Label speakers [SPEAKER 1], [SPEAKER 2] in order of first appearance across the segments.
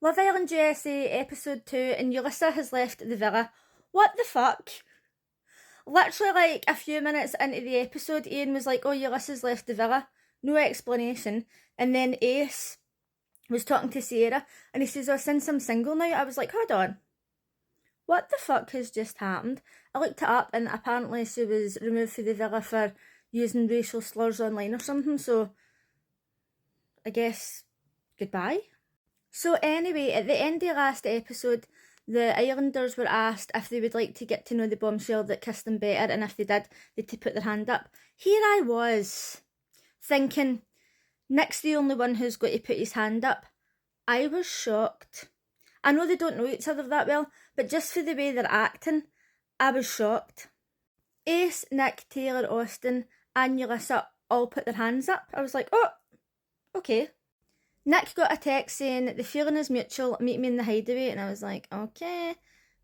[SPEAKER 1] Love Island USA episode 2 and Ulissa has left the villa. What the fuck? Literally like a few minutes into the episode, Ian was like, oh, Ulissa's left the villa. No explanation. And then Ace was talking to Sierra and he says, oh, since I'm single now, I was like, hold on. What the fuck has just happened? I looked it up and apparently she was removed from the villa for using racial slurs online or something, so I guess goodbye. So anyway, at the end of the last episode, the Islanders were asked if they would like to get to know the bombshell that kissed them better, and if they did, they'd to put their hand up. Here I was, thinking, Nick's the only one who's got to put his hand up. I was shocked. I know they don't know each other that well, but just for the way they're acting, I was shocked. Ace, Nick, Taylor, Austin, and Ulissa all put their hands up. I was like, oh, okay. Nick got a text saying, the feeling is mutual, meet me in the hideaway, and I was like, okay.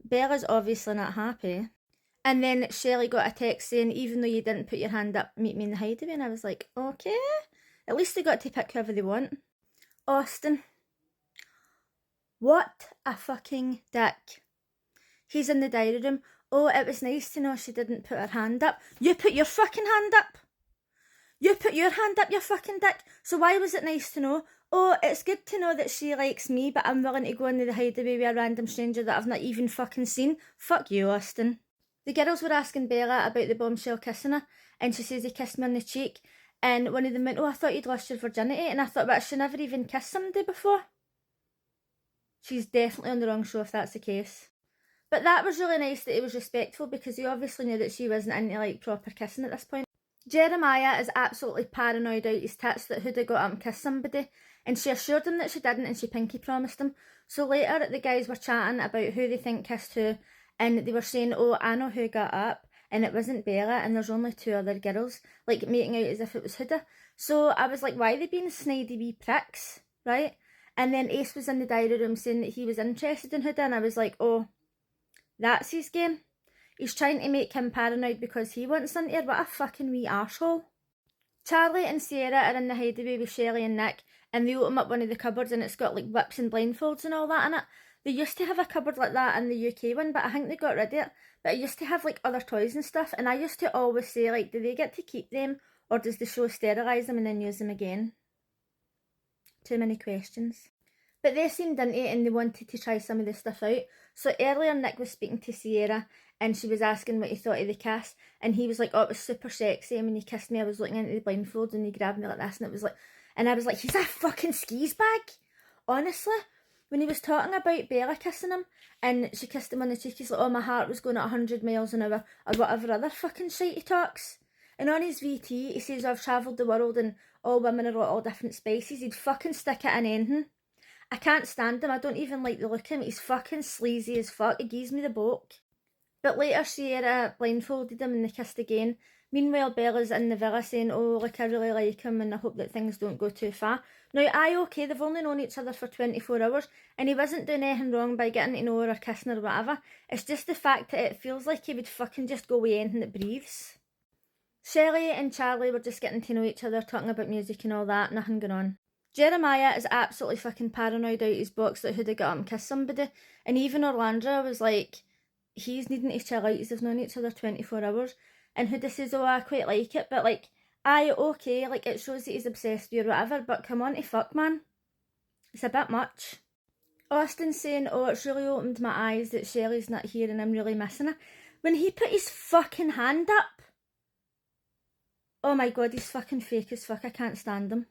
[SPEAKER 1] Bella's obviously not happy. And then Shelley got a text saying, even though you didn't put your hand up, meet me in the hideaway, and I was like, okay. At least they got to pick whoever they want. Austin. What a fucking dick. He's in the diary room. Oh, it was nice to know she didn't put her hand up. You put your fucking hand up. You put your hand up, you fucking dick. So why was it nice to know? Oh, it's good to know that she likes me, but I'm willing to go into the hideaway with a random stranger that I've not even fucking seen. Fuck you, Austin. The girls were asking Bella about the bombshell kissing her, and she says he kissed me on the cheek, and one of them went, oh, I thought you'd lost your virginity, and I thought, but she never even kissed somebody before. She's definitely on the wrong show if that's the case. But that was really nice that he was respectful, because he obviously knew that she wasn't into like proper kissing at this point. Jeremiah is absolutely paranoid out his tits that Huda got up and kissed somebody, and she assured him that she didn't, and she pinky promised him. So later the guys were chatting about who they think kissed who, and they were saying, oh, I know who got up, and it wasn't Bella, and there's only two other girls, like making out as if it was Huda. So I was like, why are they being snidey wee pricks, right? And then Ace was in the diary room saying that he was interested in Huda, and I was like, oh, that's his game. He's trying to make him paranoid because he wants into her. What a fucking wee arsehole. Charlie and Sierra are in the hideaway with Shelley and Nick, and they open up one of the cupboards and it's got like whips and blindfolds and all that in it. They used to have a cupboard like that in the UK one, but I think they got rid of it. But it used to have like other toys and stuff, and I used to always say, like, do they get to keep them, or does the show sterilise them and then use them again? Too many questions. But they seemed into it and they wanted to try some of the stuff out. So earlier Nick was speaking to Sierra and she was asking what he thought of the kiss, and he was like, oh, it was super sexy, and when he kissed me I was looking into the blindfold and he grabbed me like this, and it was like, and I was like, he's a fucking skis bag. Honestly, when he was talking about Bella kissing him and she kissed him on the cheek, he's like, oh, my heart was going at 100 miles an hour, or whatever other fucking shit he talks. And on his VT he says, I've travelled the world and all women are at all different spaces. He'd fucking stick it in anything. I can't stand him. I don't even like the look of him. He's fucking sleazy as fuck. He gives me the boke. But later Sierra blindfolded him and they kissed again. Meanwhile Bella's in the villa saying, oh, like, I really like him and I hope that things don't go too far. Now, okay, they've only known each other for 24 hours and he wasn't doing anything wrong by getting to know her or kissing her or whatever. It's just the fact that it feels like he would fucking just go with anything that breathes. Shelley and Charlie were just getting to know each other, talking about music and all that, nothing going on. Jeremiah is absolutely fucking paranoid out his box that Huda got up and kissed somebody. And even Orlando was like, he's needing to chill out, they've known each other 24 hours. And Huda says, oh, I quite like it, but like, aye, okay, like, it shows that he's obsessed with you or whatever, but come on to fuck, man. It's a bit much. Austin's saying, oh, it's really opened my eyes that Shelley's not here and I'm really missing her. When he put his fucking hand up, oh my god, he's fucking fake as fuck, I can't stand him.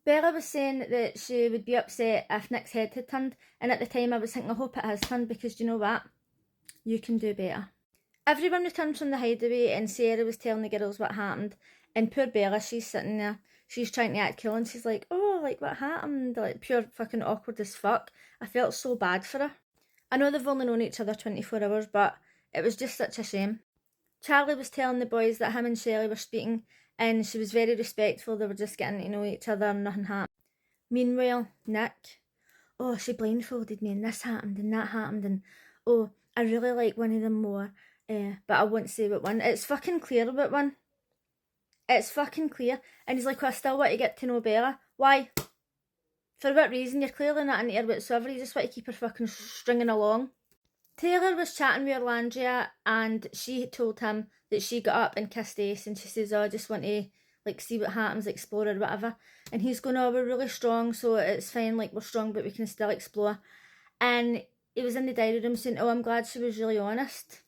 [SPEAKER 1] Bella was saying that she would be upset if Nick's head had turned, and at the time I was thinking, I hope it has turned, because do you know what? You can do better. Everyone returned from the hideaway and Sarah was telling the girls what happened, and poor Bella, she's sitting there, she's trying to act cool and she's like, oh, like, what happened? Like, pure fucking awkward as fuck. I felt so bad for her. I know they've only known each other 24 hours, but it was just such a shame. Charlie was telling the boys that him and Shelley were speaking, and she was very respectful, they were just getting to know each other and nothing happened. Meanwhile, Nick, oh, she blindfolded me and this happened and that happened, and oh, I really like one of them more, but I won't say what one. It's fucking clear what one. It's fucking clear. And he's like, well, I still want to get to know Bella. Why? For what reason? You're clearly not into her whatsoever, you just want to keep her fucking stringing along. Taylor was chatting with Orlandria and she told him that she got up and kissed Ace and she says, oh, I just want to like see what happens, explore or whatever. And he's going, oh, we're really strong, so it's fine, like we're strong but we can still explore. And he was in the diary room saying, oh, I'm glad she was really honest.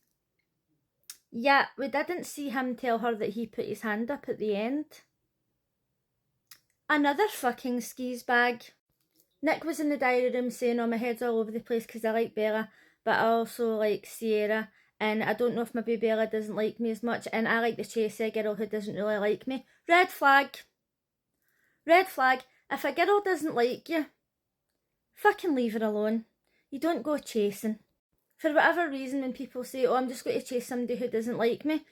[SPEAKER 1] Yeah, we didn't see him tell her that he put his hand up at the end. Another fucking skis bag. Nick was in the diary room saying, oh, my head's all over the place because I like Bella, but I also like Sierra, and I don't know if maybe Bella doesn't like me as much, and I like the chasey girl who doesn't really like me. Red flag. Red flag. If a girl doesn't like you, fucking leave her alone. You don't go chasing. For whatever reason, when people say, oh, I'm just going to chase somebody who doesn't like me,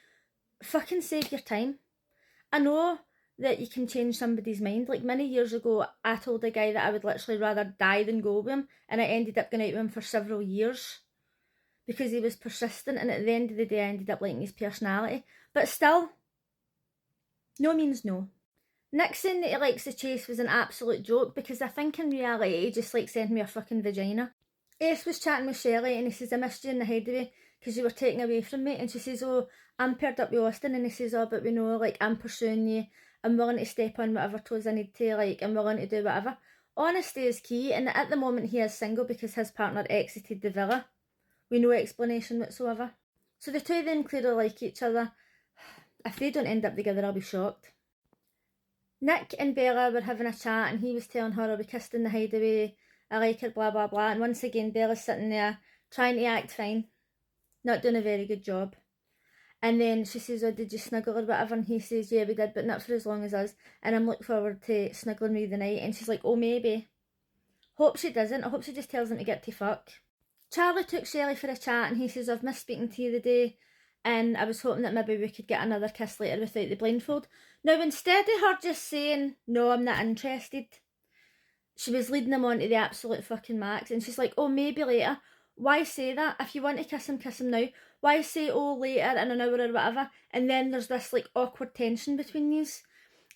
[SPEAKER 1] fucking save your time. I know that you can change somebody's mind. Like many years ago, I told a guy that I would literally rather die than go with him, and I ended up going out with him for several years because he was persistent, and at the end of the day I ended up liking his personality. But still, no means no. Nick saying that he likes the chase was an absolute joke because I think in reality he just likes sending me a fucking vagina. Ace was chatting with Shelley and he says, I missed you in the hideaway because you were taken away from me, and she says, oh, I'm paired up with Austin, and he says, oh, but we know, like, I'm pursuing you, I'm willing to step on whatever toes I need to, like, I'm willing to do whatever. Honesty is key, and at the moment he is single because his partner exited the villa with no explanation whatsoever. So the two of them clearly like each other. If they don't end up together, I'll be shocked. Nick and Bella were having a chat and he was telling her, oh, we kissed in the hideaway, I like her, blah blah blah, and once again Bella's sitting there trying to act fine, not doing a very good job. And then she says, oh, did you snuggle or whatever? And he says, yeah, we did, but not for as long as us, and I'm looking forward to snuggling with you the night. And she's like, oh, maybe. Hope she doesn't. I hope she just tells him to get to fuck. Charlie took Shelley for a chat and he says, I've missed speaking to you the day, and I was hoping that maybe we could get another kiss later without the blindfold. Now, instead of her just saying, no, I'm not interested, she was leading him on to the absolute fucking max, and she's like, oh, maybe later. Why say that? If you want to kiss him now. Why say, oh, later in an hour or whatever, and then there's this like awkward tension between these?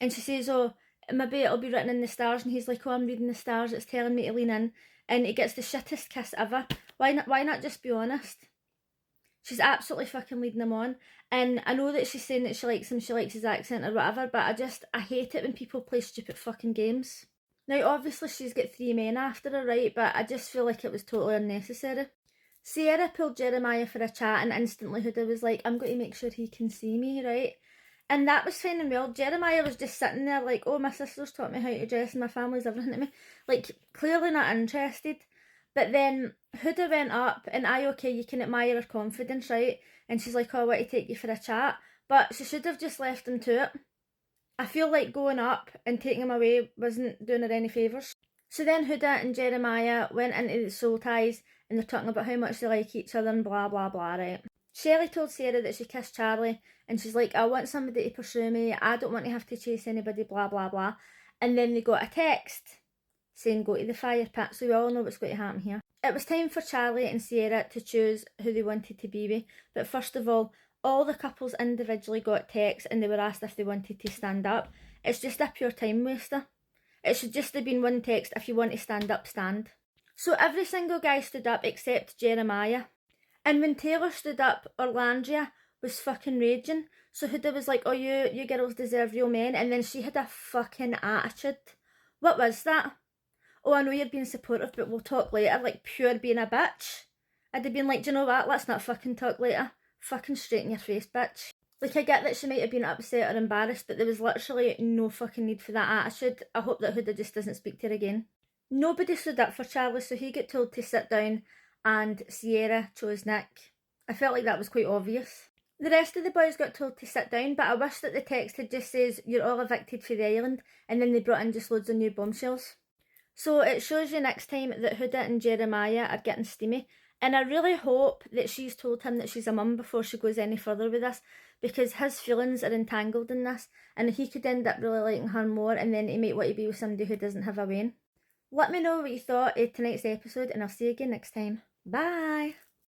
[SPEAKER 1] And she says, oh, maybe it'll be written in the stars, and he's like, oh, I'm reading the stars, it's telling me to lean in, and he gets the shittest kiss ever. Why not just be honest? She's absolutely fucking leading him on, and I know that she's saying that she likes him, she likes his accent or whatever, but I hate it when people play stupid fucking games. Now, obviously, she's got 3 men after her, right? But I just feel like it was totally unnecessary. Sierra pulled Jeremiah for a chat, and instantly Huda was like, I'm going to make sure he can see me, right? And that was fine and well. Jeremiah was just sitting there like, oh, my sister's taught me how to dress and my family's everything to me. Like, clearly not interested. But then Huda went up, and okay, you can admire her confidence, right? And she's like, oh, I want to take you for a chat. But she should have just left him to it. I feel like going up and taking him away wasn't doing her any favours. So then Huda and Jeremiah went into the soul ties, and they're talking about how much they like each other and blah blah blah, right? Shelley told Sarah that she kissed Charlie, and she's like, I want somebody to pursue me, I don't want to have to chase anybody, blah blah blah. And then they got a text saying go to the fire pit, so we all know what's going to happen here. It was time for Charlie and Sierra to choose who they wanted to be with, but first of all the couples individually got texts and they were asked if they wanted to stand up. It's just a pure time waster. It should just have been one text, if you want to stand up, stand. So every single guy stood up except Jeremiah. And when Taylor stood up, Orlandria was fucking raging. So Huda was like, oh, you girls deserve real men. And then she had a fucking attitude. What was that? Oh, I know you're being supportive, but we'll talk later. Like, pure being a bitch. I'd have been like, do you know what? Let's not fucking talk later. Fucking straight in your face, bitch. Like, I get that she might have been upset or embarrassed, but there was literally no fucking need for that attitude. I hope that Huda just doesn't speak to her again. Nobody stood up for Charlie, so he got told to sit down, and Sierra chose Nick. I felt like that was quite obvious. The rest of the boys got told to sit down, but I wish that the text had just says, you're all evicted for the island, and then they brought in just loads of new bombshells. So it shows you next time that Huda and Jeremiah are getting steamy. And I really hope that she's told him that she's a mum before she goes any further with this, because his feelings are entangled in this, and he could end up really liking her more, and then he might want to be with somebody who doesn't have a Wayne. Let me know what you thought of tonight's episode, and I'll see you again next time. Bye!